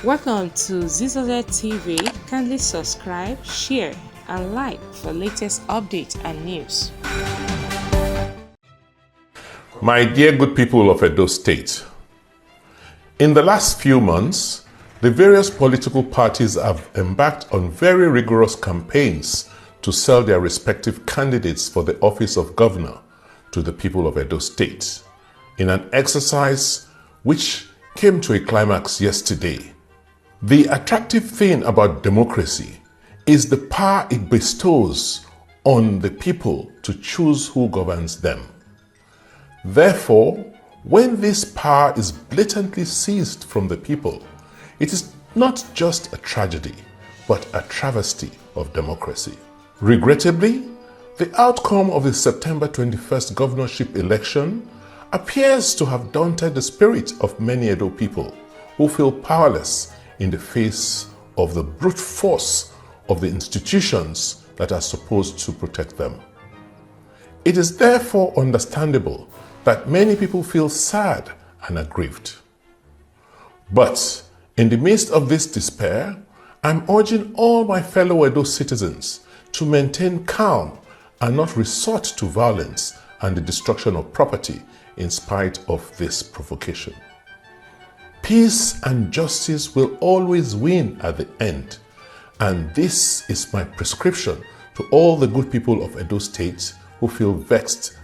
Welcome to Zisodel TV. Kindly subscribe, share, and like for latest updates and news. My dear good people of Edo State, in the last few months, the various political parties have embarked on very rigorous campaigns to sell their respective candidates for the office of governor to the people of Edo State, in an exercise which came to a climax yesterday. The attractive thing about democracy is the power it bestows on the people to choose who governs them. Therefore, when this power is blatantly seized from the people, it is not just a tragedy, but a travesty of democracy. Regrettably, the outcome of the September 21st governorship election appears to have daunted the spirit of many Edo people who feel powerless in the face of the brute force of the institutions that are supposed to protect them. It is therefore understandable that many people feel sad and aggrieved. But in the midst of this despair, I'm urging all my fellow Edo citizens to maintain calm and not resort to violence and the destruction of property in spite of this provocation. Peace and justice will always win at the end, and this is my prescription to all the good people of Edo State who feel vexed